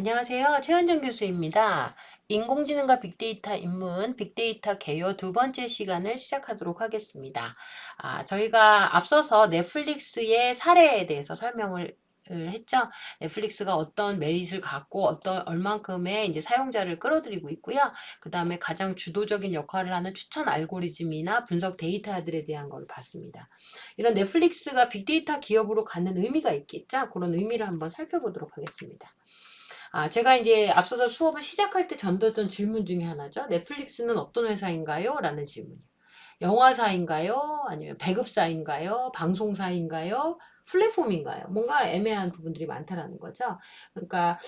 안녕하세요. 최현정 교수입니다. 인공지능과 빅데이터 입문, 빅데이터 개요 두 번째 시간을 시작하도록 하겠습니다. 저희가 앞서서 넷플릭스의 사례에 대해서 설명을 했죠. 넷플릭스가 어떤 메릿을 갖고 얼만큼의 이제 사용자를 끌어들이고 있고요. 그 다음에 가장 주도적인 역할을 하는 추천 알고리즘이나 분석 데이터들에 대한 걸 봤습니다. 이런 넷플릭스가 빅데이터 기업으로 가는 의미가 있겠죠. 그런 의미를 한번 살펴보도록 하겠습니다. 제가 이제 앞서서 수업을 시작할 때 던졌던 질문 중에 하나죠. 넷플릭스는 어떤 회사인가요? 라는 질문이요. 영화사인가요? 아니면 배급사인가요? 방송사인가요? 플랫폼인가요? 뭔가 애매한 부분들이 많다라는 거죠. 그러니까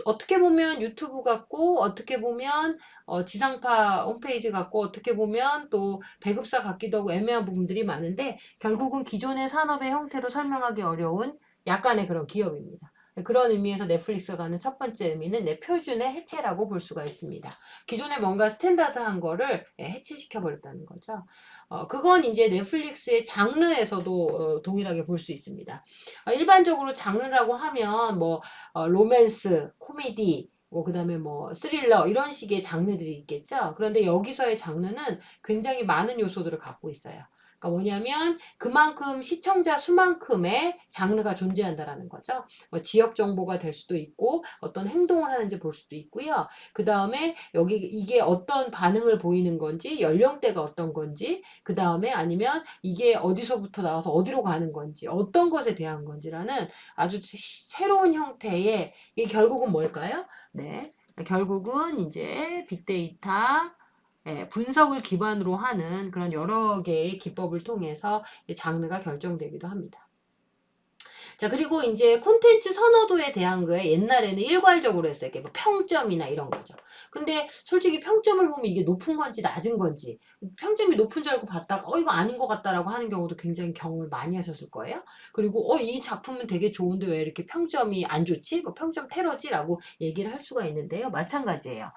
어떻게 보면 유튜브 같고 어떻게 보면 지상파 홈페이지 같고 어떻게 보면 또 배급사 같기도 하고 애매한 부분들이 많은데 결국은 기존의 산업의 형태로 설명하기 어려운 약간의 그런 기업입니다. 그런 의미에서 넷플릭스가 가는 첫 번째 의미는 내 표준의 해체라고 볼 수가 있습니다. 기존에 뭔가 스탠다드한 거를 해체시켜 버렸다는 거죠. 그건 이제 넷플릭스의 장르에서도 동일하게 볼 수 있습니다. 일반적으로 장르라고 하면 뭐 로맨스, 코미디, 뭐 그다음에 뭐 스릴러 이런 식의 장르들이 있겠죠. 그런데 여기서의 장르는 굉장히 많은 요소들을 갖고 있어요. 그러니까 뭐냐면 그만큼 시청자 수만큼의 장르가 존재한다라는 거죠. 뭐 지역 정보가 될 수도 있고 어떤 행동을 하는지 볼 수도 있고요. 그 다음에 여기 이게 어떤 반응을 보이는 건지 연령대가 어떤 건지 그 다음에 아니면 이게 어디서부터 나와서 어디로 가는 건지 어떤 것에 대한 건지라는 아주 새로운 형태의 이게 결국은 뭘까요? 네. 결국은 이제 빅데이터 분석을 기반으로 하는 그런 여러 개의 기법을 통해서 장르가 결정되기도 합니다. 자, 그리고 이제 콘텐츠 선호도에 대한 거에 옛날에는 일괄적으로 했어요. 이렇게 뭐 평점이나 이런 거죠. 근데 솔직히 평점을 보면 이게 높은 건지 낮은 건지 평점이 높은 줄 알고 봤다가 이거 아닌 것 같다라고 하는 경우도 굉장히 경험을 많이 하셨을 거예요. 그리고 이 작품은 되게 좋은데 왜 이렇게 평점이 안 좋지? 뭐 평점 테러지라고 얘기를 할 수가 있는데요. 마찬가지예요.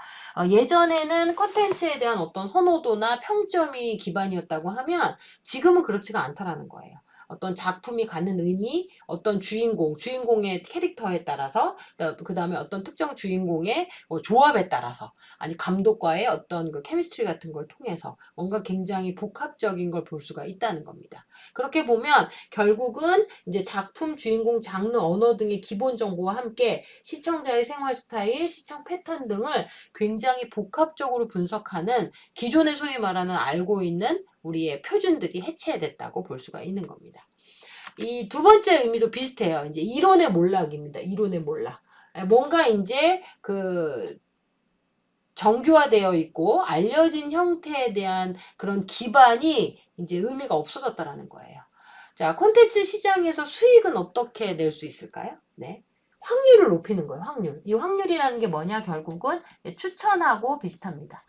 예전에는 콘텐츠에 대한 어떤 선호도나 평점이 기반이었다고 하면 지금은 그렇지가 않다라는 거예요. 어떤 작품이 갖는 의미, 어떤 주인공의 캐릭터에 따라서, 그 다음에 어떤 특정 주인공의 조합에 따라서, 아니 감독과의 어떤 그 케미스트리 같은 걸 통해서 뭔가 굉장히 복합적인 걸 볼 수가 있다는 겁니다. 그렇게 보면 결국은 이제 작품, 주인공, 장르, 언어 등의 기본 정보와 함께 시청자의 생활 스타일, 시청 패턴 등을 굉장히 복합적으로 분석하는 기존에 소위 말하는 알고 있는 우리의 표준들이 해체됐다고 볼 수가 있는 겁니다. 이 두 번째 의미도 비슷해요. 이제 이론의 몰락입니다. 이론의 몰락. 뭔가 이제 그 정교화되어 있고 알려진 형태에 대한 그런 기반이 이제 의미가 없어졌다라는 거예요. 자, 콘텐츠 시장에서 수익은 어떻게 낼 수 있을까요? 네. 확률을 높이는 거예요, 확률. 이 확률이라는 게 뭐냐, 결국은 추천하고 비슷합니다.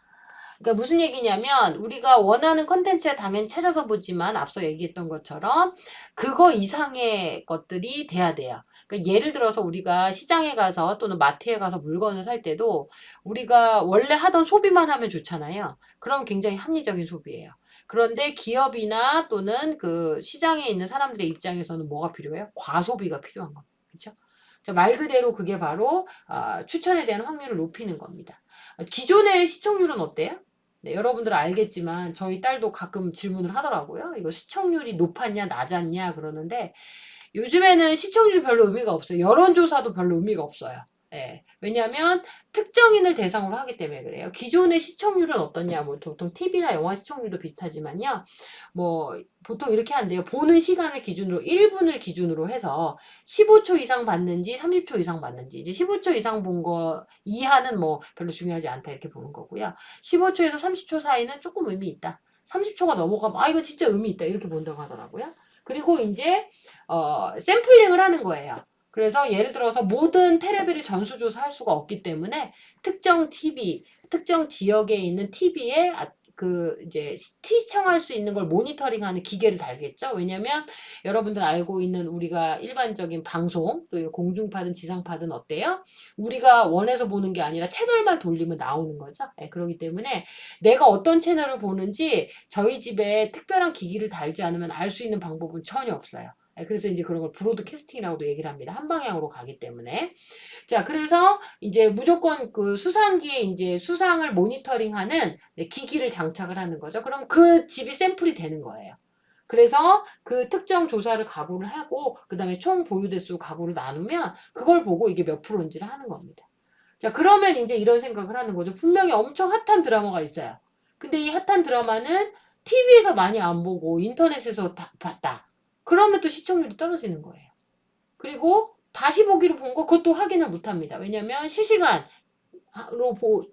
그러니까 무슨 얘기냐면 우리가 원하는 컨텐츠에 당연히 찾아서 보지만 앞서 얘기했던 것처럼 그거 이상의 것들이 돼야 돼요. 그러니까 예를 들어서 우리가 시장에 가서 또는 마트에 가서 물건을 살 때도 우리가 원래 하던 소비만 하면 좋잖아요. 그럼 굉장히 합리적인 소비예요. 그런데 기업이나 또는 그 시장에 있는 사람들의 입장에서는 뭐가 필요해요? 과소비가 필요한 겁니다. 그렇죠? 말 그대로 그게 바로 추천에 대한 확률을 높이는 겁니다. 기존의 시청률은 어때요? 네, 여러분들 알겠지만 저희 딸도 가끔 질문을 하더라고요. 이거 시청률이 높았냐 낮았냐 그러는데 요즘에는 시청률이 별로 의미가 없어요. 여론조사도 별로 의미가 없어요. 예. 왜냐하면 특정인을 대상으로 하기 때문에 그래요. 기존의 시청률은 어떻냐, 뭐 보통 TV나 영화 시청률도 비슷하지만요. 뭐 보통 이렇게 한대요. 보는 시간을 기준으로 1분을 기준으로 해서 15초 이상 봤는지 30초 이상 봤는지 이제 15초 이상 본 거 이하는 뭐 별로 중요하지 않다 이렇게 보는 거고요. 15초에서 30초 사이는 조금 의미 있다. 30초가 넘어가면 이거 진짜 의미 있다 이렇게 본다고 하더라고요. 그리고 이제 샘플링을 하는 거예요. 그래서 예를 들어서 모든 테레비를 전수조사할 수가 없기 때문에 특정 TV, 특정 지역에 있는 TV에 그 이제 시청할 수 있는 걸 모니터링하는 기계를 달겠죠. 왜냐면 여러분들 알고 있는 우리가 일반적인 방송, 또 공중파든 지상파든 어때요? 우리가 원해서 보는 게 아니라 채널만 돌리면 나오는 거죠. 그렇기 때문에 내가 어떤 채널을 보는지 저희 집에 특별한 기기를 달지 않으면 알 수 있는 방법은 전혀 없어요. 그래서 이제 그런 걸 브로드캐스팅이라고도 얘기를 합니다. 한 방향으로 가기 때문에. 자, 그래서 이제 무조건 그 수상기에 이제 수상을 모니터링하는 기기를 장착을 하는 거죠. 그럼 그 집이 샘플이 되는 거예요. 그래서 그 특정 조사를 가구를 하고 그 다음에 총 보유 대수 가구를 나누면 그걸 보고 이게 몇 프로인지를 하는 겁니다. 자, 그러면 이제 이런 생각을 하는 거죠. 분명히 엄청 핫한 드라마가 있어요. 근데 이 핫한 드라마는 TV에서 많이 안 보고 인터넷에서 봤다. 그러면 또 시청률이 떨어지는 거예요. 그리고 다시 보기로 본 거 그것도 확인을 못 합니다. 왜냐면 실시간으로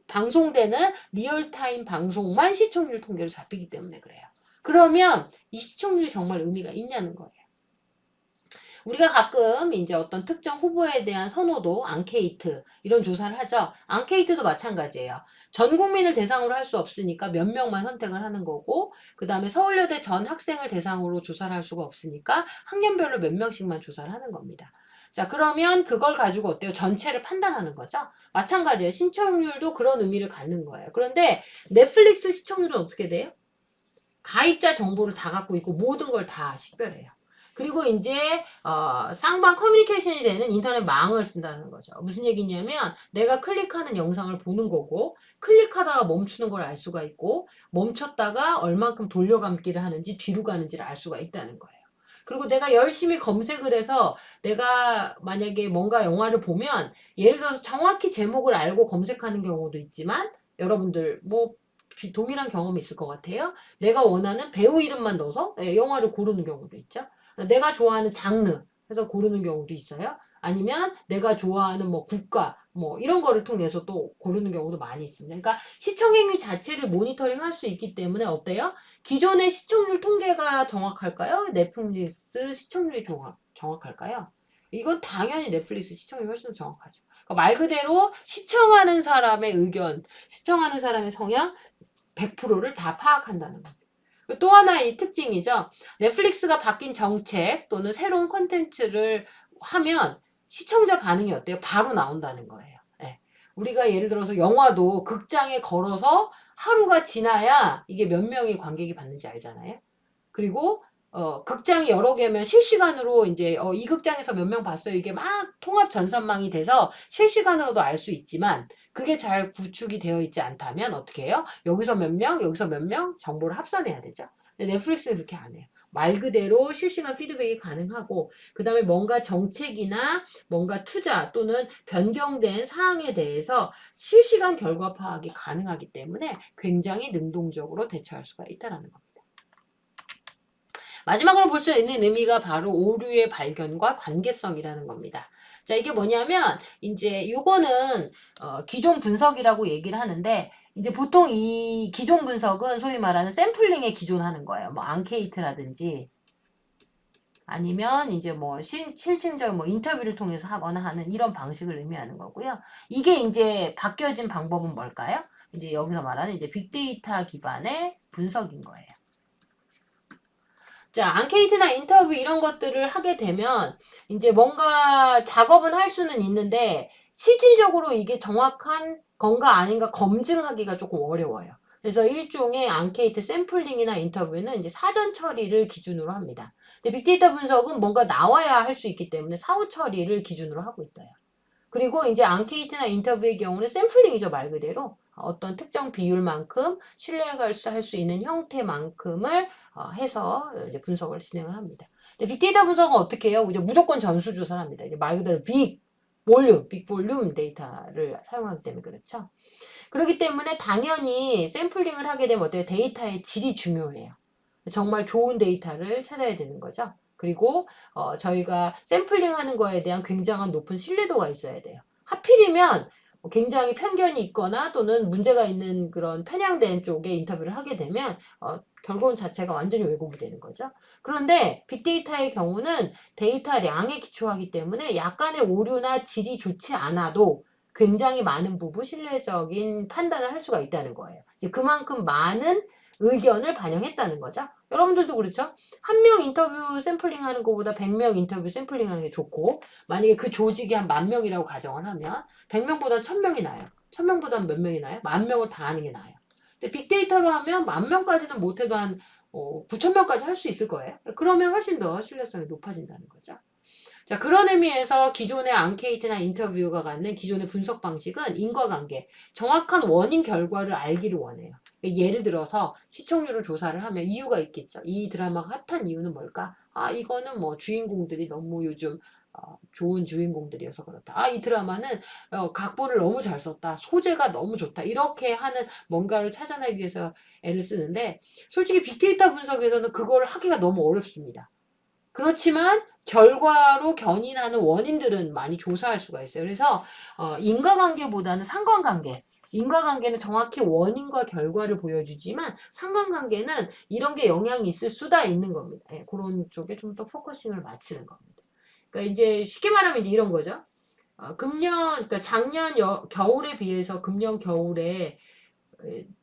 방송되는 리얼타임 방송만 시청률 통계로 잡히기 때문에 그래요. 그러면 이 시청률이 정말 의미가 있냐는 거예요. 우리가 가끔 이제 어떤 특정 후보에 대한 선호도, 앙케이트 이런 조사를 하죠. 앙케이트도 마찬가지예요. 전 국민을 대상으로 할 수 없으니까 몇 명만 선택을 하는 거고, 그 다음에 서울여대 전 학생을 대상으로 조사를 할 수가 없으니까 학년별로 몇 명씩만 조사를 하는 겁니다. 자, 그러면 그걸 가지고 어때요? 전체를 판단하는 거죠. 마찬가지예요. 시청률도 그런 의미를 갖는 거예요. 그런데 넷플릭스 시청률은 어떻게 돼요? 가입자 정보를 다 갖고 있고 모든 걸 다 식별해요. 그리고 이제 쌍방 커뮤니케이션이 되는 인터넷 망을 쓴다는 거죠. 무슨 얘기냐면 내가 클릭하는 영상을 보는 거고 클릭하다가 멈추는 걸 알 수가 있고 멈췄다가 얼만큼 돌려감기를 하는지 뒤로 가는지를 알 수가 있다는 거예요. 그리고 내가 열심히 검색을 해서 내가 만약에 뭔가 영화를 보면 예를 들어서 정확히 제목을 알고 검색하는 경우도 있지만 여러분들 뭐 동일한 경험이 있을 것 같아요. 내가 원하는 배우 이름만 넣어서 영화를 고르는 경우도 있죠. 내가 좋아하는 장르 해서 고르는 경우도 있어요. 아니면 내가 좋아하는 뭐 국가 뭐 이런 거를 통해서 또 고르는 경우도 많이 있습니다. 그러니까 시청 행위 자체를 모니터링 할 수 있기 때문에 어때요? 기존의 시청률 통계가 정확할까요? 넷플릭스 시청률이 정확할까요? 이건 당연히 넷플릭스 시청률이 훨씬 더 정확하죠. 그러니까 말 그대로 시청하는 사람의 의견, 시청하는 사람의 성향 100%를 다 파악한다는 겁니다. 또 하나의 특징이죠. 넷플릭스가 바뀐 정책 또는 새로운 콘텐츠를 하면 시청자 반응이 어때요? 바로 나온다는 거예요. 네. 우리가 예를 들어서 영화도 극장에 걸어서 하루가 지나야 이게 몇 명의 관객이 봤는지 알잖아요. 그리고 극장이 여러 개면 실시간으로 이제 이 극장에서 몇 명 봤어요. 이게 막 통합 전산망이 돼서 실시간으로도 알 수 있지만 그게 잘 구축이 되어 있지 않다면 어떻게 해요? 여기서 몇 명, 여기서 몇 명 정보를 합산해야 되죠. 근데 넷플릭스는 그렇게 안 해요. 말 그대로 실시간 피드백이 가능하고 그 다음에 뭔가 정책이나 뭔가 투자 또는 변경된 사항에 대해서 실시간 결과 파악이 가능하기 때문에 굉장히 능동적으로 대처할 수가 있다는 겁니다. 마지막으로 볼 수 있는 의미가 바로 오류의 발견과 관계성이라는 겁니다. 자, 이게 뭐냐면 이제 요거는 기존 분석이라고 얘기를 하는데 이제 보통 이 기존 분석은 소위 말하는 샘플링에 기존하는 거예요. 뭐 앙케이트라든지 아니면 이제 뭐 실질적 뭐 인터뷰를 통해서 하거나 하는 이런 방식을 의미하는 거고요. 이게 이제 바뀌어진 방법은 뭘까요? 이제 여기서 말하는 이제 빅데이터 기반의 분석인 거예요. 자, 앙케이트나 인터뷰 이런 것들을 하게 되면 이제 뭔가 작업은 할 수는 있는데 실질적으로 이게 정확한 건가 아닌가 검증하기가 조금 어려워요. 그래서 일종의 앙케이트 샘플링이나 인터뷰는 이제 사전 처리를 기준으로 합니다. 근데 빅데이터 분석은 뭔가 나와야 할 수 있기 때문에 사후 처리를 기준으로 하고 있어요. 그리고 이제 앙케이트나 인터뷰의 경우는 샘플링이죠, 말 그대로. 어떤 특정 비율만큼 신뢰가 할 수 있는 형태만큼을 해서 이제 분석을 진행을 합니다. 근데 빅데이터 분석은 어떻게 해요? 이제 무조건 전수 조사를 합니다. 이제 말 그대로 빅 볼륨 데이터를 사용하기 때문에 그렇죠. 그렇기 때문에 당연히 샘플링을 하게 되면 어때요? 데이터의 질이 중요해요. 정말 좋은 데이터를 찾아야 되는 거죠. 그리고 저희가 샘플링 하는 거에 대한 굉장한 높은 신뢰도가 있어야 돼요. 하필이면 굉장히 편견이 있거나 또는 문제가 있는 그런 편향된 쪽에 인터뷰를 하게 되면 결과물 자체가 완전히 왜곡이 되는 거죠. 그런데 빅데이터의 경우는 데이터량에 기초하기 때문에 약간의 오류나 질이 좋지 않아도 굉장히 많은 부분 신뢰적인 판단을 할 수가 있다는 거예요. 그만큼 많은 의견을 반영했다는 거죠. 여러분들도 그렇죠? 한 명 인터뷰 샘플링 하는 것보다 100명 인터뷰 샘플링 하는 게 좋고 만약에 그 조직이 한 10,000명이라고 가정을 하면 100명보다 1000명이 나아요. 1000명보다 몇 명이 나아요? 10,000명을 다 하는 게 나아요. 근데 빅데이터로 하면 10,000명까지는 못해도 한 9,000명까지 할 수 있을 거예요. 그러면 훨씬 더 신뢰성이 높아진다는 거죠. 자, 그런 의미에서 기존의 앙케이트나 인터뷰가 갖는 기존의 분석 방식은 인과관계, 정확한 원인 결과를 알기를 원해요. 예를 들어서 시청률을 조사를 하면 이유가 있겠죠. 이 드라마가 핫한 이유는 뭘까? 아, 이거는 뭐 주인공들이 너무 요즘 좋은 주인공들이어서 그렇다. 아, 이 드라마는 각본을 너무 잘 썼다. 소재가 너무 좋다. 이렇게 하는 뭔가를 찾아내기 위해서 애를 쓰는데 솔직히 빅데이터 분석에서는 그걸 하기가 너무 어렵습니다. 그렇지만 결과로 견인하는 원인들은 많이 조사할 수가 있어요. 그래서 인과관계보다는 상관관계. 인과관계는 정확히 원인과 결과를 보여주지만 상관관계는 이런 게 영향이 있을 수다 있는 겁니다. 예, 그런 쪽에 좀 더 포커싱을 맞추는 겁니다. 그러니까 이제 쉽게 말하면 이제 이런 거죠. 그러니까 작년 겨울에 비해서 금년 겨울에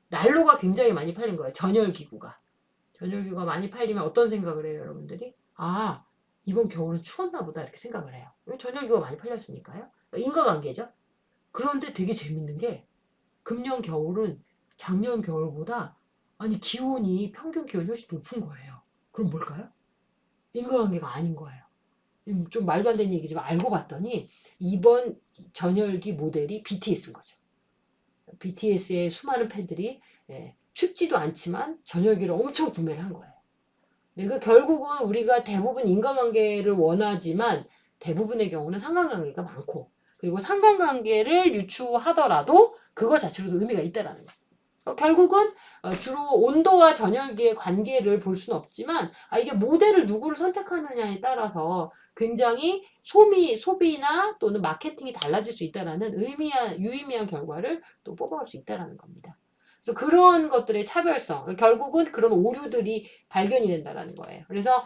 난로가 굉장히 많이 팔린 거예요. 전열기구가. 전열기구가 많이 팔리면 어떤 생각을 해요, 여러분들이? 아, 이번 겨울은 추웠나 보다 이렇게 생각을 해요. 왜 전열기구가 많이 팔렸으니까요. 인과관계죠. 그런데 되게 재밌는 게 금년 겨울은 작년 겨울보다 아니 기온이 평균 기온이 훨씬 높은 거예요. 그럼 뭘까요? 인과관계가 아닌 거예요. 좀 말도 안 되는 얘기지만 알고 봤더니 이번 전열기 모델이 BTS인 거죠. BTS의 수많은 팬들이 춥지도 않지만 전열기를 엄청 구매를 한 거예요. 그러니까 결국은 우리가 대부분 인과관계를 원하지만 대부분의 경우는 상관관계가 많고 그리고 상관관계를 유추하더라도 그거 자체로도 의미가 있다라는 거예요. 결국은 주로 온도와 전열기의 관계를 볼 수는 없지만 이게 모델을 누구를 선택하느냐에 따라서 굉장히 소비나 또는 마케팅이 달라질 수 있다는 유의미한 결과를 또 뽑아올 수 있다는 겁니다. 그래서 그런 것들의 차별성, 결국은 그런 오류들이 발견이 된다는 거예요. 그래서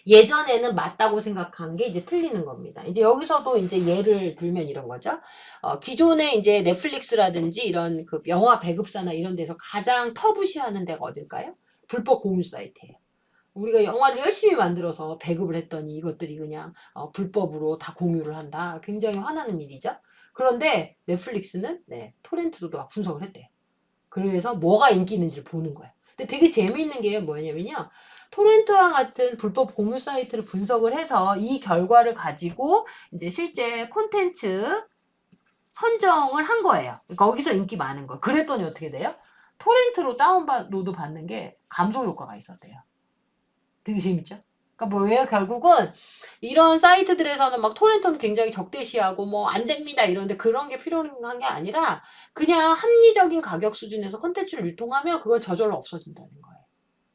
예전에는 맞다고 생각한 게 이제 틀리는 겁니다. 이제 여기서도 이제 예를 들면 이런 거죠. 기존에 이제 넷플릭스라든지 이런 그 영화 배급사나 이런 데서 가장 터부시하는 데가 어딜까요? 불법 공유 사이트예요. 우리가 영화를 열심히 만들어서 배급을 했더니 이것들이 그냥 불법으로 다 공유를 한다. 굉장히 화나는 일이죠. 그런데 넷플릭스는 토렌트도 막 분석을 했대요. 그래서 뭐가 인기 있는지를 보는 거예요. 근데 되게 재미있는 게 뭐냐면요. 토렌트와 같은 불법 공유 사이트를 분석을 해서 이 결과를 가지고 이제 실제 콘텐츠 선정을 한 거예요. 거기서 인기 많은 걸. 그랬더니 어떻게 돼요? 토렌트로 다운로드 받는 게 감소 효과가 있었대요. 되게 재밌죠? 그러니까 뭐예요? 결국은 이런 사이트들에서는 막 토렌트는 굉장히 적대시하고 뭐 안 됩니다 이런데 그런 게 필요한 게 아니라 그냥 합리적인 가격 수준에서 콘텐츠를 유통하면 그건 저절로 없어진다는 거예요.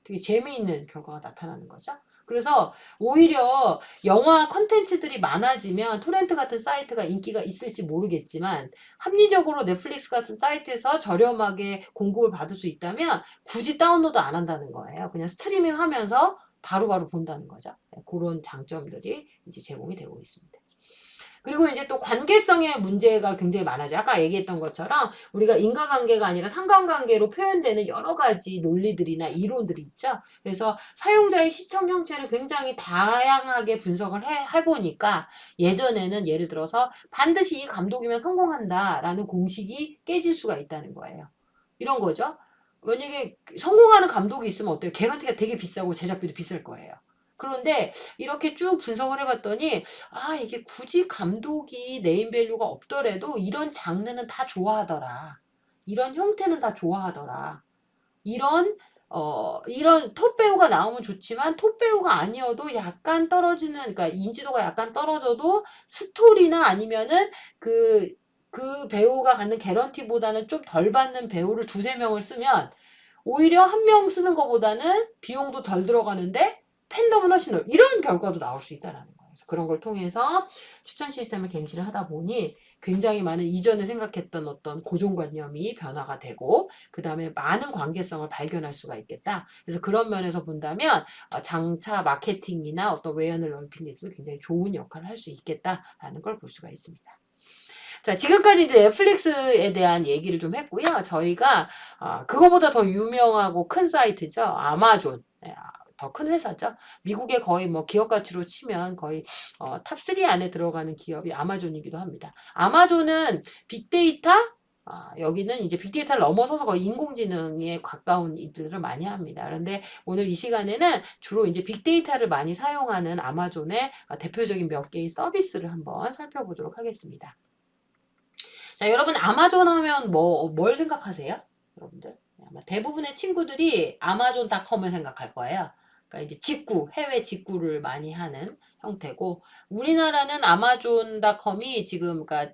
되게 재미있는 결과가 나타나는 거죠. 그래서 오히려 영화 콘텐츠들이 많아지면 토렌트 같은 사이트가 인기가 있을지 모르겠지만 합리적으로 넷플릭스 같은 사이트에서 저렴하게 공급을 받을 수 있다면 굳이 다운로드 안 한다는 거예요. 그냥 스트리밍 하면서 바로바로 본다는 거죠. 그런 장점들이 이제 제공이 되고 있습니다. 그리고 이제 또 관계성의 문제가 굉장히 많아져. 아까 얘기했던 것처럼 우리가 인과관계가 아니라 상관관계로 표현되는 여러 가지 논리들이나 이론들이 있죠. 그래서 사용자의 시청 형태를 굉장히 다양하게 분석을 해보니까 예전에는 예를 들어서 반드시 이 감독이면 성공한다라는 공식이 깨질 수가 있다는 거예요. 이런 거죠. 만약에 성공하는 감독이 있으면 어때요? 개런티가 되게 비싸고 제작비도 비쌀 거예요. 그런데 이렇게 쭉 분석을 해봤더니 이게 굳이 감독이 네임밸류가 없더라도 이런 장르는 다 좋아하더라. 이런 형태는 다 좋아하더라. 이런 톱 배우가 나오면 좋지만 톱 배우가 아니어도 약간 떨어지는, 그러니까 인지도가 약간 떨어져도 스토리나 아니면은 그 배우가 갖는 개런티보다는 좀 덜 받는 배우를 두세 명을 쓰면 오히려 한 명 쓰는 것보다는 비용도 덜 들어가는데 팬덤은 훨씬 넓, 이런 결과도 나올 수 있다라는 거예요. 그래서 그런 걸 통해서 추천 시스템을 갱신을 하다 보니 굉장히 많은 이전에 생각했던 어떤 고정관념이 변화가 되고 그 다음에 많은 관계성을 발견할 수가 있겠다. 그래서 그런 면에서 본다면 장차 마케팅이나 어떤 외연을 넓히는 데 있어서 굉장히 좋은 역할을 할 수 있겠다라는 걸 볼 수가 있습니다. 자, 지금까지 이제 넷플릭스에 대한 얘기를 좀 했고요. 저희가 그거보다 더 유명하고 큰 사이트죠. 아마존. 더 큰 회사죠. 미국의 거의 뭐 기업 가치로 치면 거의 탑3 안에 들어가는 기업이 아마존이기도 합니다. 아마존은 빅데이터, 여기는 이제 빅데이터를 넘어서서 거의 인공지능에 가까운 일들을 많이 합니다. 그런데 오늘 이 시간에는 주로 이제 빅데이터를 많이 사용하는 아마존의 대표적인 몇 개의 서비스를 한번 살펴보도록 하겠습니다. 자, 여러분 아마존 하면 뭘 생각하세요? 여러분들? 아마 대부분의 친구들이 아마존닷컴을 생각할 거예요. 그러니까 이제 직구, 해외 직구를 많이 하는 형태고, 우리나라는 아마존닷컴이 지금, 그러니까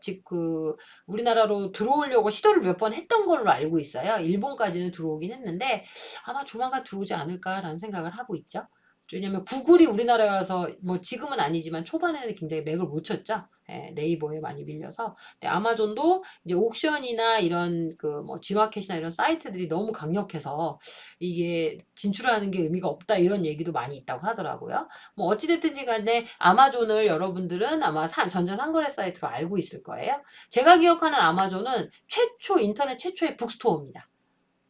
우리나라로 들어오려고 시도를 몇 번 했던 걸로 알고 있어요. 일본까지는 들어오긴 했는데, 아마 조만간 들어오지 않을까라는 생각을 하고 있죠. 왜냐면 구글이 우리나라에 와서 뭐 지금은 아니지만 초반에는 굉장히 맥을 못 쳤죠. 예, 네이버에 많이 밀려서. 근데 아마존도 이제 옥션이나 이런 그 뭐 지마켓이나 이런 사이트들이 너무 강력해서 이게 진출하는 게 의미가 없다 이런 얘기도 많이 있다고 하더라고요. 뭐 어찌됐든지 간에 아마존을 여러분들은 아마 전자상거래 사이트로 알고 있을 거예요. 제가 기억하는 아마존은 인터넷 최초의 북스토어입니다.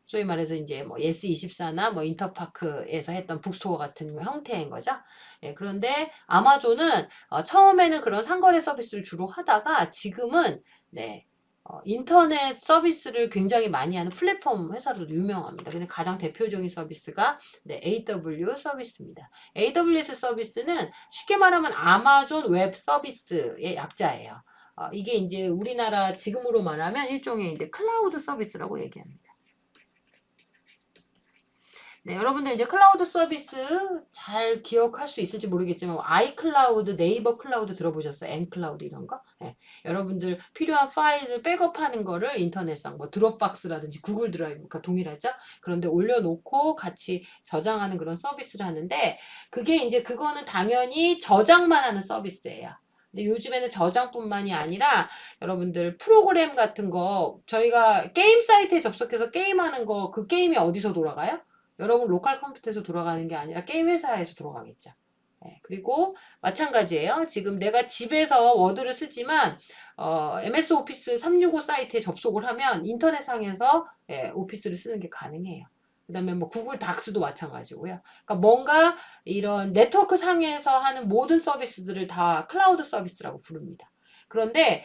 소위 말해서 이제 뭐 예스24나 뭐 인터파크에서 했던 북스토어 같은 형태인 거죠. 예, 그런데 아마존은 처음에는 그런 상거래 서비스를 주로 하다가 지금은 네, 인터넷 서비스를 굉장히 많이 하는 플랫폼 회사로 유명합니다. 근데 가장 대표적인 서비스가 네, AW 서비스입니다. AWS 서비스는 쉽게 말하면 아마존 웹 서비스의 약자예요. 이게 이제 우리나라 지금으로 말하면 일종의 이제 클라우드 서비스라고 얘기합니다. 네, 여러분들 이제 클라우드 서비스 잘 기억할 수 있을지 모르겠지만 아이클라우드, 네이버 클라우드 들어보셨어요? N클라우드 이런 거? 네, 여러분들 필요한 파일을 백업하는 거를 인터넷상 뭐 드롭박스라든지 구글 드라이브가 동일하죠? 그런데 올려놓고 같이 저장하는 그런 서비스를 하는데 그게 이제 그거는 당연히 저장만 하는 서비스예요. 근데 요즘에는 저장뿐만이 아니라 여러분들 프로그램 같은 거 저희가 게임 사이트에 접속해서 게임하는 거 그 게임이 어디서 돌아가요? 여러분 로컬 컴퓨터에서 돌아가는 게 아니라 게임 회사에서 돌아가겠죠. 네, 그리고 마찬가지예요. 지금 내가 집에서 워드를 쓰지만 MS 오피스 365 사이트에 접속을 하면 인터넷상에서 오피스를 쓰는 게 가능해요. 그 다음에 뭐 구글 닥스도 마찬가지고요. 그러니까 뭔가 이런 네트워크 상에서 하는 모든 서비스들을 다 클라우드 서비스라고 부릅니다. 그런데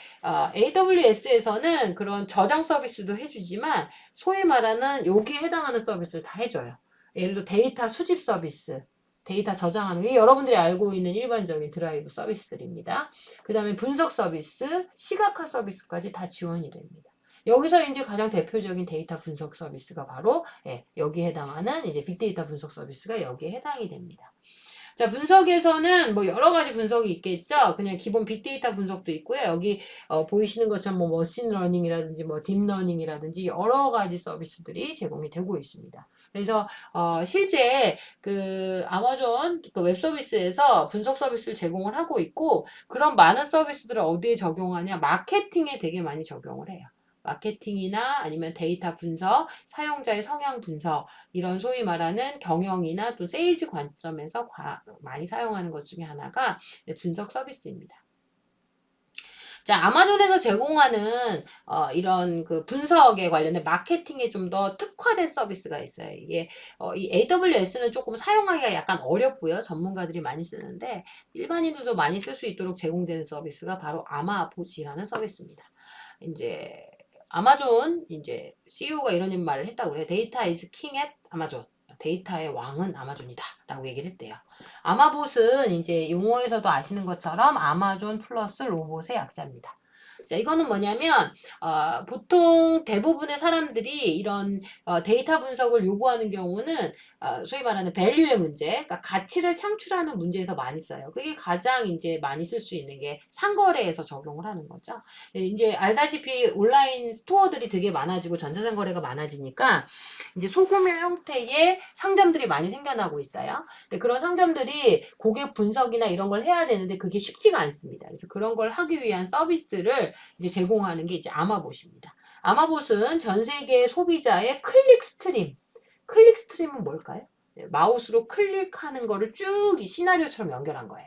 AWS에서는 그런 저장 서비스도 해주지만 소위 말하는 여기에 해당하는 서비스를 다 해줘요. 예를 들어 데이터 수집 서비스, 데이터 저장하는 게 여러분들이 알고 있는 일반적인 드라이브 서비스들입니다. 그 다음에 분석 서비스, 시각화 서비스까지 다 지원이 됩니다. 여기서 이제 가장 대표적인 데이터 분석 서비스가 바로 여기에 해당하는 이제 빅데이터 분석 서비스가 여기에 해당이 됩니다. 자, 분석에서는 뭐 여러 가지 분석이 있겠죠. 그냥 기본 빅데이터 분석도 있고요. 여기 보이시는 것처럼 뭐 머신러닝이라든지 뭐 딥러닝이라든지 여러 가지 서비스들이 제공이 되고 있습니다. 그래서 실제 그 아마존 그 웹 서비스에서 분석 서비스를 제공을 하고 있고 그런 많은 서비스들을 어디에 적용하냐? 마케팅에 되게 많이 적용을 해요. 마케팅이나 아니면 데이터 분석, 사용자의 성향 분석 이런 소위 말하는 경영이나 또 세일즈 관점에서 많이 사용하는 것 중에 하나가 분석 서비스입니다. 자, 아마존에서 제공하는 이런 그 분석에 관련된 마케팅에 좀 더 특화된 서비스가 있어요. 이게 이 AWS는 조금 사용하기가 약간 어렵고요. 전문가들이 많이 쓰는데 일반인들도 많이 쓸 수 있도록 제공되는 서비스가 바로 아마보지라는 서비스입니다. 이제 아마존 이제 CEO가 이런 말을 했다고 그래요. 데이터 is king at 아마존. 데이터의 왕은 아마존이다 라고 얘기를 했대요. 아마봇은 이제 용어에서도 아시는 것처럼 아마존 플러스 로봇의 약자입니다. 자, 이거는 뭐냐면 보통 대부분의 사람들이 이런 데이터 분석을 요구하는 경우는 소위 말하는 밸류의 문제, 그러니까 가치를 창출하는 문제에서 많이 써요. 그게 가장 이제 많이 쓸 수 있는 게 상거래에서 적용을 하는 거죠. 이제 알다시피 온라인 스토어들이 되게 많아지고 전자상거래가 많아지니까 이제 소규모 형태의 상점들이 많이 생겨나고 있어요. 근데 그런 상점들이 고객 분석이나 이런 걸 해야 되는데 그게 쉽지가 않습니다. 그래서 그런 걸 하기 위한 서비스를 이제 제공하는 게 이제 아마봇입니다. 아마봇은 전 세계 소비자의 클릭 스트림은 뭘까요? 마우스로 클릭하는 거를 쭉 이 시나리오처럼 연결한 거예요.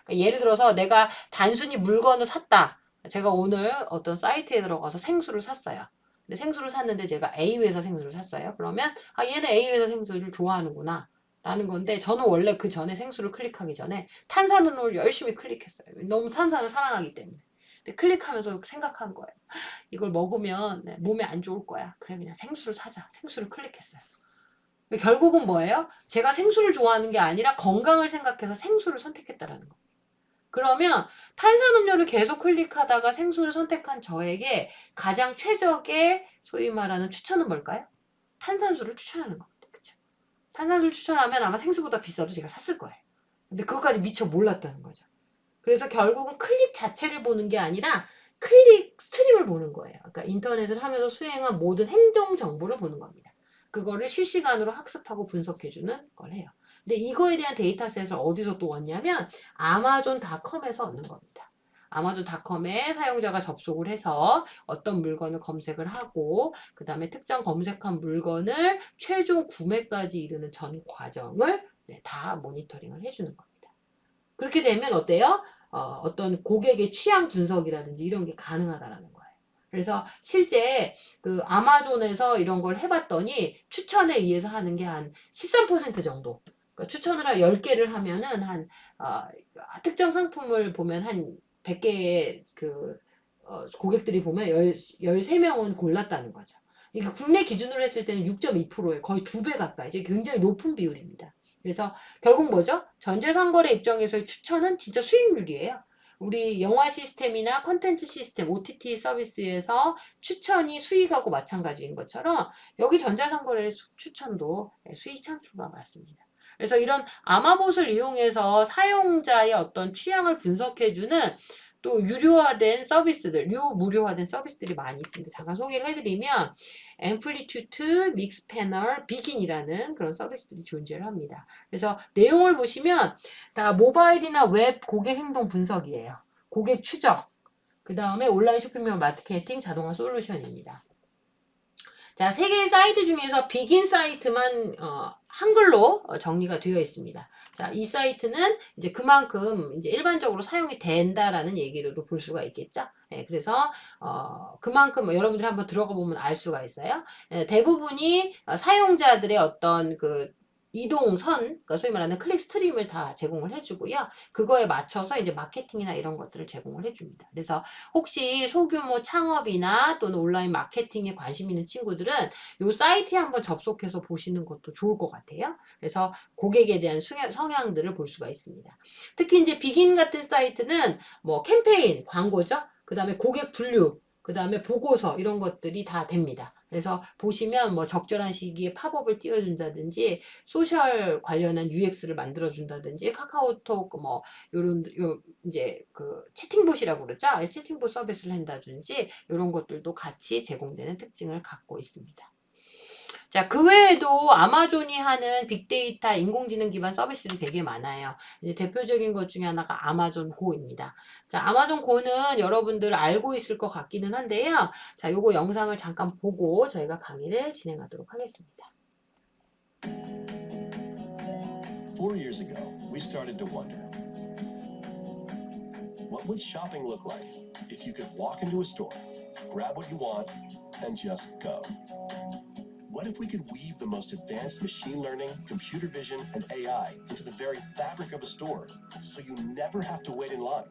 그러니까 예를 들어서 내가 단순히 물건을 샀다. 제가 오늘 어떤 사이트에 들어가서 생수를 샀어요. 근데 생수를 샀는데 제가 A 회사 생수를 샀어요. 그러면 얘는 A 회사 생수를 좋아하는구나 라는 건데 저는 원래 그 전에 생수를 클릭하기 전에 탄산음료를 열심히 클릭했어요. 너무 탄산을 사랑하기 때문에. 근데 클릭하면서 생각한 거예요. 이걸 먹으면 몸에 안 좋을 거야. 그래 그냥 생수를 사자. 생수를 클릭했어요. 결국은 뭐예요? 제가 생수를 좋아하는 게 아니라 건강을 생각해서 생수를 선택했다라는 거. 그러면 탄산음료를 계속 클릭하다가 생수를 선택한 저에게 가장 최적의 소위 말하는 추천은 뭘까요? 탄산수를 추천하는 겁니다. 그쵸? 탄산수를 추천하면 아마 생수보다 비싸도 제가 샀을 거예요. 근데 그것까지 미처 몰랐다는 거죠. 그래서 결국은 클릭 자체를 보는 게 아니라 클릭 스트림을 보는 거예요. 그러니까 인터넷을 하면서 수행한 모든 행동 정보를 보는 겁니다. 그거를 실시간으로 학습하고 분석해주는 걸 해요. 근데 이거에 대한 데이터셋을 어디서 또 얻냐면 아마존닷컴에서 얻는 겁니다. 아마존닷컴에 사용자가 접속을 해서 어떤 물건을 검색을 하고 그 다음에 특정 검색한 물건을 최종 구매까지 이르는 전 과정을 다 모니터링을 해주는 겁니다. 그렇게 되면 어때요? 어떤 고객의 취향 분석이라든지 이런 게 가능하다라는 거예요. 그래서 실제 그 아마존에서 이런 걸 해봤더니 추천에 의해서 하는 게 한 13% 정도. 그러니까 추천을 한 10개를 하면은 한 특정 상품을 보면 한 100개의 그 고객들이 보면 13명은 골랐다는 거죠. 이게 국내 기준으로 했을 때는 6.2%예요. 거의 2배 가까이. 이제 굉장히 높은 비율입니다. 그래서 결국 뭐죠? 전자상거래 입장에서의 추천은 진짜 수익률이에요. 우리 영화 시스템이나 컨텐츠 시스템, OTT 서비스에서 추천이 수익하고 마찬가지인 것처럼 여기 전자상거래 추천도 수익 창출과 같습니다. 그래서 이런 아마봇을 이용해서 사용자의 어떤 취향을 분석해주는 또 유료화된 서비스들, 무료화된 서비스들이 많이 있습니다. 잠깐 소개를 해드리면 앰플리튜드, 믹스패널, 비긴이라는 그런 서비스들이 존재를 합니다. 그래서 내용을 보시면 다 모바일이나 웹 고객 행동 분석이에요. 고객 추적, 그 다음에 온라인 쇼핑몰 마케팅 자동화 솔루션입니다. 자, 세 개의 사이트 중에서 비긴 사이트만 한글로 정리가 되어 있습니다. 자, 이 사이트는 이제 그만큼 이제 일반적으로 사용이 된다라는 얘기로도 볼 수가 있겠죠. 예, 그래서 그만큼 여러분들이 한번 들어가 보면 알 수가 있어요. 예, 대부분이 사용자들의 어떤 그 이동선, 그러니까 소위 말하는 클릭 스트림을 다 제공을 해주고요. 그거에 맞춰서 이제 마케팅이나 이런 것들을 제공을 해줍니다. 그래서 혹시 소규모 창업이나 또는 온라인 마케팅에 관심 있는 친구들은 이 사이트에 한번 접속해서 보시는 것도 좋을 것 같아요. 그래서 고객에 대한 성향들을 볼 수가 있습니다. 특히 이제 비긴 같은 사이트는 뭐 캠페인, 광고죠. 그 다음에 고객 분류, 그 다음에 보고서 이런 것들이 다 됩니다. 그래서 보시면 뭐 적절한 시기에 팝업을 띄워준다든지 소셜 관련한 UX를 만들어준다든지 카카오톡 뭐 이제 그 채팅봇이라고 그러죠. 채팅봇 서비스를 한다든지 이런 것들도 같이 제공되는 특징을 갖고 있습니다. 자, 그 외에도 아마존이 하는 빅데이터 인공지능 기반 서비스들이 되게 많아요. 이제 대표적인 것 중에 하나가 아마존 고입니다. 자, 아마존 고는 여러분들 알고 있을 것 같기는 한데요. 자, 요거 영상을 잠깐 보고 저희가 강의를 진행하도록 하겠습니다. 4 years ago, we started to wonder, what would shopping look like if you could walk into a store, grab what you want, and just go? What if we could weave the most advanced machine learning, computer vision, and AI into the very fabric of a store, so you never have to wait in line?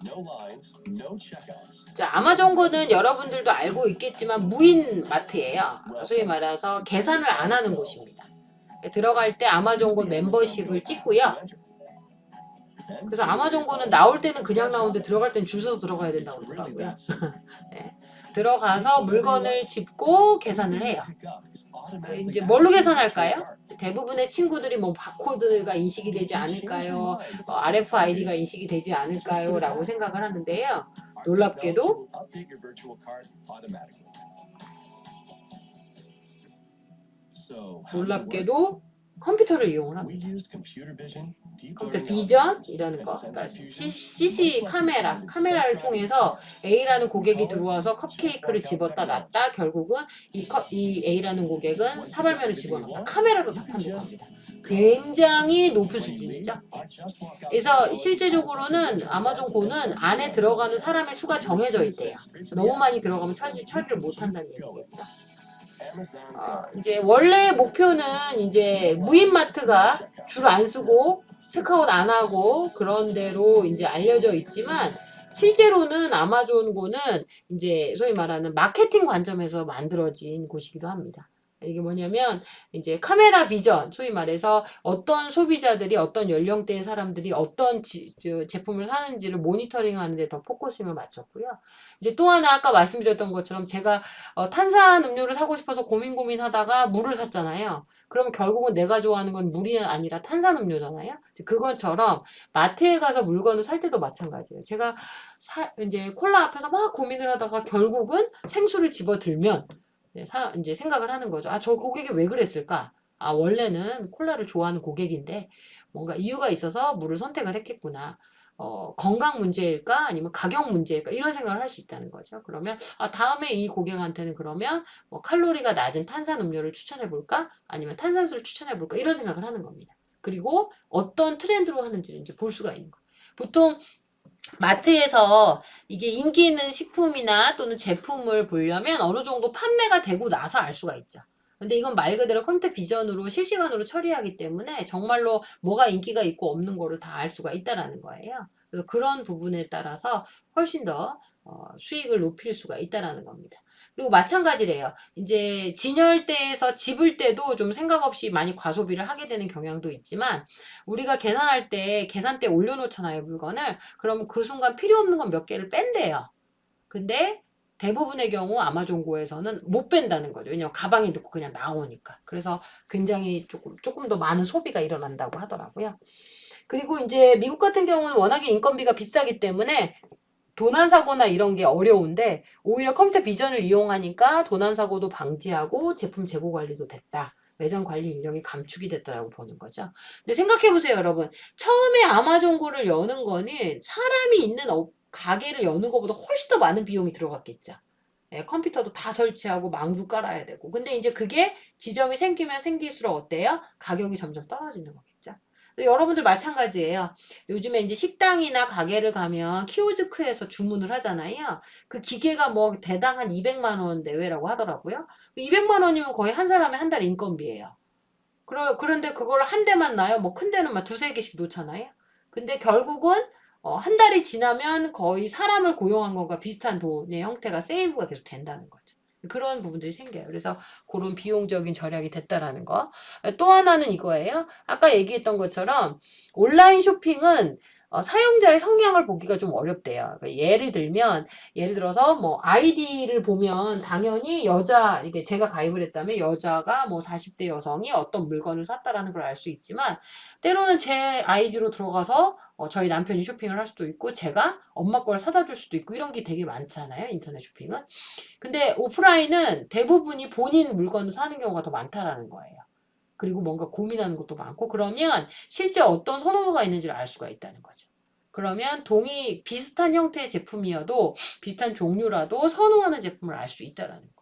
No lines, no checkouts. 자, 아마존고는 여러분들도 알고 있겠지만 무인 마트예요. 소위 말해서 계산을 안 하는 곳입니다. 들어갈 때 아마존고 멤버십을 찍고요. 그래서 아마존고는 나올 때는 그냥 나오는데 들어갈 때는 줄 서서 들어가야 된다고 그러더라고요. 네. 들어가서 물건을 집고 계산을 해요. 이제 뭘로 계산할까요? 대부분의 친구들이 뭐 바코드가 인식이 되지 않을까요? RFID가 인식이 되지 않을까요? 라고 생각을 하는데요. 놀랍게도 컴퓨터를 이용을 합니다. 컴퓨터 비전이라는 거, 그러니까 CC 카메라를 통해서 A라는 고객이 들어와서 컵케이크를 집었다 놨다. 결국은 이 A라는 고객은 사발면을 집어넣었다. 카메라로 다 판독합니다. 굉장히 높은 수준이죠. 그래서 실제적으로는 아마존 고는 안에 들어가는 사람의 수가 정해져 있대요. 너무 많이 들어가면 처리를 못한다는 얘기겠죠. 이제 원래 목표는 이제 무인마트가 줄 안 쓰고 체크아웃 안 하고 그런 대로 이제 알려져 있지만 실제로는 아마존고는 이제 소위 말하는 마케팅 관점에서 만들어진 곳이기도 합니다. 이게 뭐냐면 이제 카메라 비전, 소위 말해서 어떤 소비자들이 어떤 연령대의 사람들이 어떤 제품을 사는지를 모니터링 하는 데 더 포커싱을 맞췄고요. 이제 또 하나 아까 말씀드렸던 것처럼 제가 탄산 음료를 사고 싶어서 고민하다가 물을 샀잖아요. 그러면 결국은 내가 좋아하는 건 물이 아니라 탄산 음료잖아요. 그것처럼 마트에 가서 물건을 살 때도 마찬가지예요. 제가 이제 콜라 앞에서 막 고민을 하다가 결국은 생수를 집어들면 이제 생각을 하는 거죠. 아, 저 고객이 왜 그랬을까? 아, 원래는 콜라를 좋아하는 고객인데 뭔가 이유가 있어서 물을 선택을 했겠구나. 건강 문제일까? 아니면 가격 문제일까? 이런 생각을 할 수 있다는 거죠. 그러면, 아, 다음에 이 고객한테는 그러면 뭐 칼로리가 낮은 탄산 음료를 추천해 볼까? 아니면 탄산수를 추천해 볼까? 이런 생각을 하는 겁니다. 그리고 어떤 트렌드로 하는지를 이제 볼 수가 있는 거예요. 보통 마트에서 이게 인기 있는 식품이나 또는 제품을 보려면 어느 정도 판매가 되고 나서 알 수가 있죠. 근데 이건 말 그대로 컴퓨터 비전으로 실시간으로 처리하기 때문에 정말로 뭐가 인기가 있고 없는 거를 다 알 수가 있다라는 거예요. 그래서 그런 부분에 따라서 훨씬 더 수익을 높일 수가 있다라는 겁니다. 그리고 마찬가지래요. 이제 진열대에서 집을 때도 좀 생각 없이 많이 과소비를 하게 되는 경향도 있지만 우리가 계산할 때 계산대 올려놓잖아요, 물건을. 그러면 그 순간 필요 없는 건 몇 개를 뺀대요. 근데 대부분의 경우 아마존고에서는 못 뺀다는 거죠. 왜냐면 가방에 넣고 그냥 나오니까. 그래서 굉장히 조금 더 많은 소비가 일어난다고 하더라고요. 그리고 이제 미국 같은 경우는 워낙에 인건비가 비싸기 때문에 도난사고나 이런 게 어려운데 오히려 컴퓨터 비전을 이용하니까 도난사고도 방지하고 제품 재고 관리도 됐다. 매장 관리 인력이 감축이 됐다라고 보는 거죠. 근데 생각해보세요, 여러분. 처음에 아마존고를 여는 거는 사람이 있는 가게를 여는 것보다 훨씬 더 많은 비용이 들어갔겠죠. 예, 컴퓨터도 다 설치하고 망도 깔아야 되고. 근데 이제 그게 지점이 생기면 생길수록 어때요? 가격이 점점 떨어지는 거겠죠. 여러분들 마찬가지예요. 요즘에 이제 식당이나 가게를 가면 키오스크에서 주문을 하잖아요. 그 기계가 뭐 대당 한 200만 원 내외라고 하더라고요. 200만 원이면 거의 한 사람의 한 달 인건비예요. 그런데 그걸 한 대만 놔요. 뭐 큰 데는 막 두세 개씩 놓잖아요. 근데 결국은 한 달이 지나면 거의 사람을 고용한 것과 비슷한 돈의 형태가 세이브가 계속 된다는 거죠. 그런 부분들이 생겨요. 그래서 그런 비용적인 절약이 됐다라는 거. 또 하나는 이거예요. 아까 얘기했던 것처럼 온라인 쇼핑은 사용자의 성향을 보기가 좀 어렵대요. 그러니까 예를 들어서 뭐 아이디를 보면 당연히 이게 제가 가입을 했다면 여자가 뭐 40대 여성이 어떤 물건을 샀다라는 걸 알 수 있지만 때로는 제 아이디로 들어가서 저희 남편이 쇼핑을 할 수도 있고 제가 엄마 걸 사다 줄 수도 있고 이런 게 되게 많잖아요. 인터넷 쇼핑은. 근데 오프라인은 대부분이 본인 물건을 사는 경우가 더 많다라는 거예요. 그리고 뭔가 고민하는 것도 많고 그러면 실제 어떤 선호도가 있는지를 알 수가 있다는 거죠. 그러면 비슷한 형태의 제품이어도 비슷한 종류라도 선호하는 제품을 알 수 있다라는 거예요.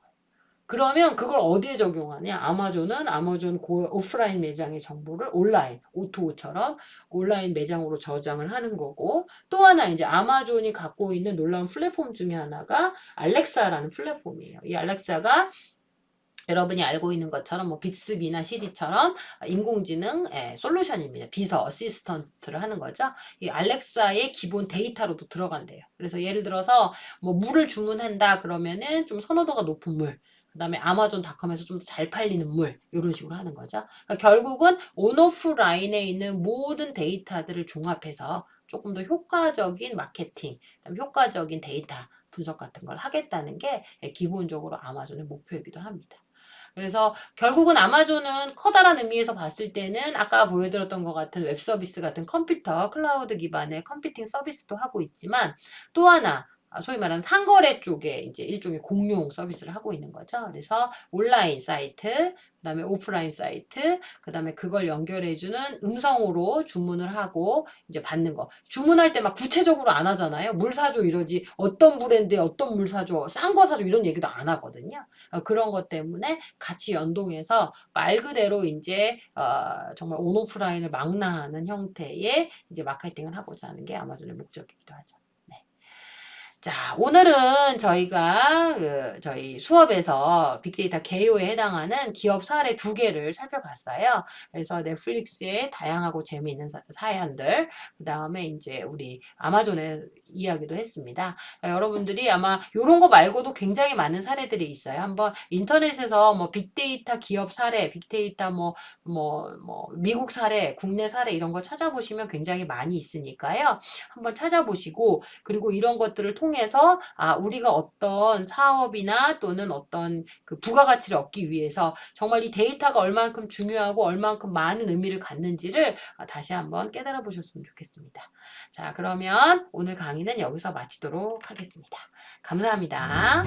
그러면 그걸 어디에 적용하냐? 아마존은 아마존 오프라인 매장의 정보를 온라인, 오토처럼 온라인 매장으로 저장을 하는 거고, 또 하나 이제 아마존이 갖고 있는 놀라운 플랫폼 중에 하나가 알렉사라는 플랫폼이에요. 이 알렉사가 여러분이 알고 있는 것처럼 뭐 빅스비나 CD처럼 인공지능 솔루션입니다. 비서, 어시스턴트를 하는 거죠. 이 알렉사의 기본 데이터로도 들어간대요. 그래서 예를 들어서 뭐 물을 주문한다 그러면은 좀 선호도가 높은 물, 그다음에 아마존닷컴에서 좀 더 잘 팔리는 물 이런 식으로 하는 거죠. 그러니까 결국은 온오프 라인에 있는 모든 데이터들을 종합해서 조금 더 효과적인 마케팅, 그다음에 효과적인 데이터 분석 같은 걸 하겠다는 게 기본적으로 아마존의 목표이기도 합니다. 그래서 결국은 아마존은 커다란 의미에서 봤을 때는 아까 보여드렸던 것 같은 웹 서비스 같은 컴퓨터, 클라우드 기반의 컴퓨팅 서비스도 하고 있지만 또 하나 소위 말하는 상거래 쪽에 이제 일종의 공용 서비스를 하고 있는 거죠. 그래서 온라인 사이트, 그다음에 오프라인 사이트, 그다음에 그걸 연결해주는 음성으로 주문을 하고 이제 받는 거. 주문할 때 막 구체적으로 안 하잖아요. 물 사줘 이러지. 어떤 브랜드에 어떤 물 사줘, 싼 거 사줘 이런 얘기도 안 하거든요. 그런 것 때문에 같이 연동해서 말 그대로 이제 정말 온오프라인을 망라하는 형태의 이제 마케팅을 하고자 하는 게 아마존의 목적이기도 하죠. 네. 자, 오늘은 저희가 저희 수업에서 빅데이터 개요에 해당하는 기업 사례 2개를 살펴봤어요. 그래서 넷플릭스의 다양하고 재미있는 사연들, 그 다음에 이제 우리 아마존의 이야기도 했습니다. 여러분들이 아마 이런 거 말고도 굉장히 많은 사례들이 있어요. 한번 인터넷에서 뭐 빅데이터 기업 사례, 빅데이터 미국 사례, 국내 사례 이런 거 찾아보시면 굉장히 많이 있으니까요. 한번 찾아보시고, 그리고 이런 것들을 통해서 우리가 어떤 사업이나 또는 어떤 그 부가가치를 얻기 위해서 정말 이 데이터가 얼만큼 중요하고 얼만큼 많은 의미를 갖는지를 다시 한번 깨달아 보셨으면 좋겠습니다. 자, 그러면 오늘 강의는 여기서 마치도록 하겠습니다. 감사합니다.